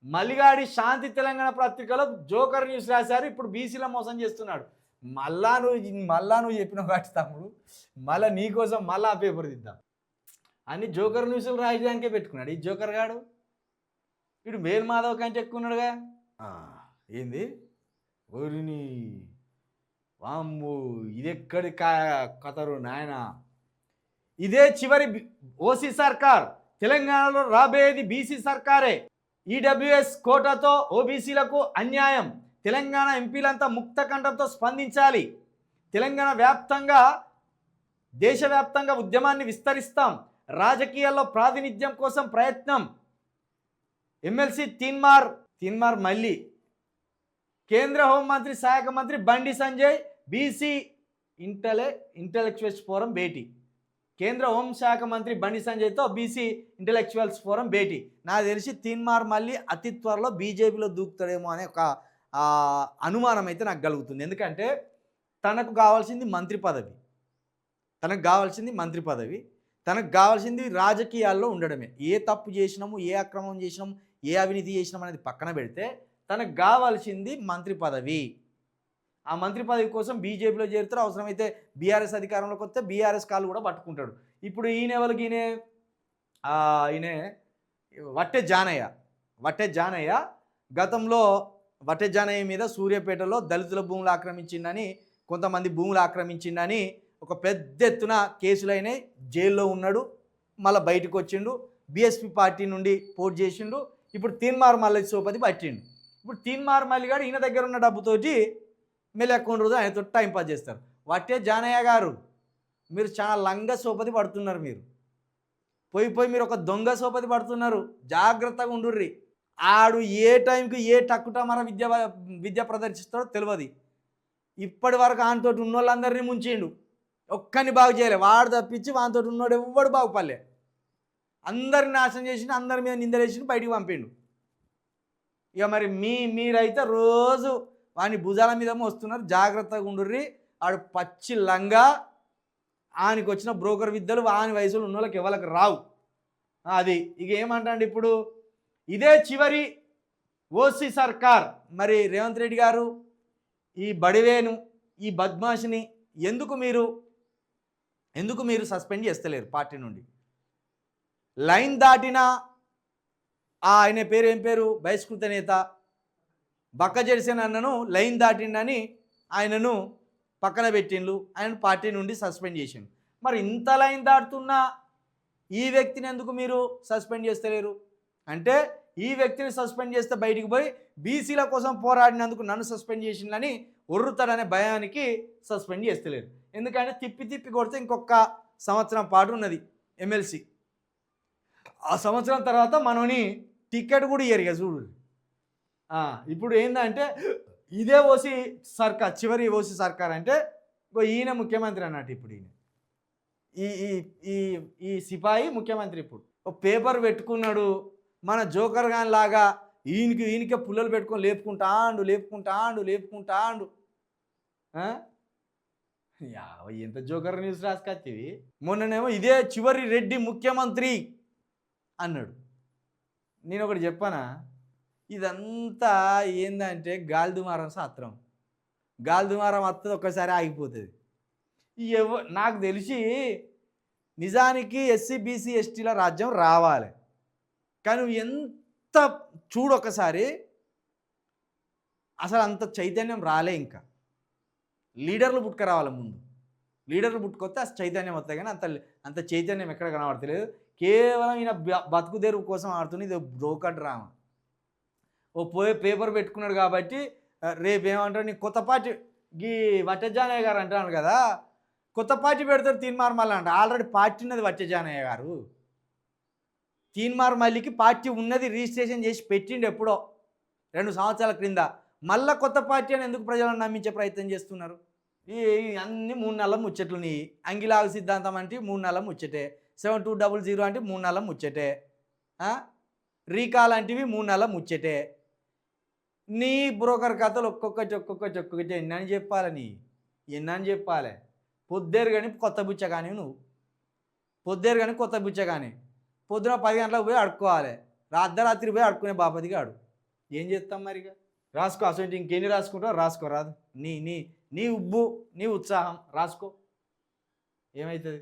మల్లిగాడి శాంతి తెలంగాణ పత్రికలో joker news రాశారు. ఇప్పుడు బీసీల మోసం చేస్తున్నాడు. మళ్ళా నువ్వు చెప్పిన వాటి తమ్ముడు, మళ్ళీ నీకోసం మళ్ళా ఆ పేపర్ దిద్దాం అన్ని జోకర్ న్యూస్లు రాయడానికే పెట్టుకున్నాడు ఈ జోకర్ గాడు. వీడు మేల్ మాధవ్ కంటే ఎక్కువ ఉన్నాడుగా. ఏంది ఊరిని వామ్ము ఇదెక్కడి కథరు నాయన. ఇదే చివరి ఓసీ సర్కార్. తెలంగాణలో రాబోయేది బీసీ సర్కారే. ఈడబ్ల్యూఎస్ కోటాతో ఓబీసీలకు అన్యాయం. తెలంగాణ ఎంపీలంతా ముక్తకంఠంతో స్పందించాలి. తెలంగాణ వ్యాప్తంగా దేశవ్యాప్తంగా ఉద్యమాన్ని విస్తరిస్తాం. రాజకీయాల్లో ప్రాతినిధ్యం కోసం ప్రయత్నం. ఎమ్మెల్సీ తీన్మార్ మల్లి. కేంద్ర హోంమంత్రి సహాయక మంత్రి Bandi Sanjay BC intellectuals forum భేటీ. కేంద్ర హోంశాఖ మంత్రి బండి సంజయ్తో బీసీ ఇంటలెక్చువల్స్ ఫోరం భేటీ. నాకు తెలిసి తీన్మార్ మళ్ళీ అతి త్వరలో బీజేపీలో దూకుతాడేమో అనే ఒక అనుమానం అయితే నాకు కలుగుతుంది. ఎందుకంటే తనకు కావాల్సింది మంత్రి పదవి, తనకు కావాల్సింది రాజకీయాల్లో ఉండడమే. ఏ తప్పు చేసినాము, ఏ అక్రమం చేసినాము, ఏ అవినీతి చేసినాము అనేది పక్కన పెడితే తనకు కావాల్సింది మంత్రి పదవి. ఆ మంత్రి పదవి కోసం బీజేపీలో చేరుతారు. అవసరమైతే బీఆర్ఎస్ అధికారంలోకి వస్తే బీఆర్ఎస్ కాళ్ళు కూడా పట్టుకుంటాడు. ఇప్పుడు ఈయన వట్టె జానయ్య గతంలో వట్టె జానయ్య మీద సూర్యాపేటలో దళితుల భూములు ఆక్రమించిందని, కొంతమంది భూములు ఆక్రమించిందని ఒక పెద్ద ఎత్తున కేసులైన జైల్లో ఉన్నాడు. మళ్ళీ బయటకు వచ్చిండు. బీఎస్పీ పార్టీ నుండి పోటీ చేసిండు. ఇప్పుడు తీన్మార్ మల్లి సోపతి పట్టిండు. ఇప్పుడు తీన్మార్ మల్లి గారు ఈయన దగ్గర ఉన్న డబ్బుతోటి మెల్లి అకౌంట్ రోజు ఆయనతో టైంపాస్ చేస్తారు. వట్టే జానయ్య గారు, మీరు చాలా లంగ సోపతి పడుతున్నారు. మీరు ఒక దొంగ సోపతి పడుతున్నారు. జాగ్రత్తగా ఉండుర్రి. ఆడు ఏ టైంకి ఏ టక్కుటమర విద్య ప్రదర్శిస్తాడో తెలియదు. ఇప్పటి వరకు ఆయనతోటి ఉన్న వాళ్ళందరినీ ముంచిండు. ఒక్కరిని బాగు చేయలే. వాడు తప్పించి వానితో ఉన్నోడు ఎవ్వడు బాగుపడలే. అందరిని నాశనం చేసిండు, అందరి మీద నిందలేసి బయటికి పంపిండు. ఇక మరి మీరైతే రోజు వాని భుజాల మీద వస్తున్నారు. జాగ్రత్తగా ఉండుర్రి. ఆడు పచ్చి లంగా. ఆయనకి వచ్చిన బ్రోకర్ విద్యలు వాని వయసులో ఉన్న వాళ్ళకి ఎవరికి రావు. అది ఇక ఏమంటాండి ఇప్పుడు, ఇదే చివరి ఓసీ సర్కార్. మరి రేవంత్ రెడ్డి గారు ఈ బడివేను, ఈ బద్మాషిని ఎందుకు మీరు సస్పెండ్ చేస్తలేరు పార్టీ నుండి? లైన్ దాటిన ఆయన పేరు ఏం పేరు, బహిష్కృత నేత బక్క జడిసిన అన్నను లైన్ దాటిండని ఆయనను పక్కన పెట్టిండ్రు. ఆయన పార్టీ నుండి సస్పెండ్ చేసిండు. మరి ఇంత లైన్ దాటుతున్న ఈ వ్యక్తిని ఎందుకు మీరు సస్పెండ్ చేస్తలేరు? అంటే ఈ వ్యక్తిని సస్పెండ్ చేస్తే బయటికి పోయి బీసీల కోసం పోరాడినందుకు నన్ను సస్పెండ్ చేసిందని ఒర్రుతాడనే భయానికి సస్పెండ్ చేస్తలేరు. ఎందుకంటే తిప్పి కొడితే ఇంకొక సంవత్సరం పాటు ఉన్నది ఎమ్మెల్సీ. ఆ సంవత్సరం తర్వాత మనని టికెట్ కూడా ఇయ్యరు. ఇక చూడు. ఇప్పుడు ఏంటంటే ఇదే ఓసీ సర్కార్, చివరి ఓసీ సర్కార్ అంటే ఈయన ముఖ్యమంత్రి అన్నట్టు. ఇప్పుడు ఈయన ఈ సిపాయి ముఖ్యమంత్రి. ఇప్పుడు ఒక పేపర్ పెట్టుకున్నాడు. మన జోకర్ గాని లాగా ఈయనకే పుల్లలు పెట్టుకొని లేపుకుంటాండు. ఎంత జోకర్ న్యూస్ రాసుకొచ్చేవి. మొన్ననేమో ఇదే చివరి రెడ్డి ముఖ్యమంత్రి అన్నాడు. నేను ఒకటి చెప్పానా, ఇదంతా ఏందంటే గాలిదుమారం శాస్త్రం. గాలిదుమారం వస్తుంది, ఒక్కసారి ఆగిపోతుంది. నాకు తెలిసి నిజానికి ఎస్సీ బీసీ ఎస్టీల రాజ్యం రావాలి. కానీ ఎంత చూడు ఒకసారి, అసలు అంత చైతన్యం రాలే. ఇంకా లీడర్లు పుట్టుకురావాలి. ముందు లీడర్లు పుట్టుకొస్తే అసలు చైతన్యం వస్తాయి. కానీ అంత చైతన్యం ఎక్కడ కనబడతలేదు. కేవలం ఈయన బతుకుదేరు కోసం ఆడుతుంది. ఇది బ్రోకర్ డ్రామా. పేపర్ పెట్టుకున్నాడు కాబట్టి రేపు ఏమంటాడు, నీ కొత్త పార్టీ గీ వట్టెజానయ్య గారు అంటున్నాడు కదా, కొత్త పార్టీ పెడతారు తీన్మార్ మల్లి అంట. ఆల్రెడీ పార్టీ ఉన్నది వట్టెజానయ్య గారు. తీన్మార్ మల్లికి పార్టీ ఉన్నది, రిజిస్ట్రేషన్ చేసి పెట్టిండు ఎప్పుడో 2 సంవత్సరాల క్రింద. మళ్ళీ కొత్త పార్టీ అని ఎందుకు ప్రజలను నమ్మించే ప్రయత్నం చేస్తున్నారు? ఈ అన్ని 3 నెలల ముచ్చట్లు. నీ అంగిలాగు సిద్ధాంతం అంటే 3 నెలల ముచ్చటే, 7200 అంటే 3 నెలల ముచ్చటే, రీకాల్ అంటివి 3 నెలల ముచ్చటే. నీ బ్రోకర్ కథలు ఒక్కొక్కటి ఎన్నని చెప్పాలి. పొద్దేరు కానీ కొత్త బుచ్చ కానీ పొద్దున 10 గంటలకు పోయి అడుక్కోవాలి. అర్ధరాత్రి పోయి అడుక్కునే బాపతిగా ఆడు. ఏం చేస్తాం మరి ఇక రాసుకో అసలు ఇంకెన్ని రాసుకుంటావు రాసుకో రాదు నీ నీ నీ ఉబ్బు నీ ఉత్సాహం రాసుకో ఏమవుతుంది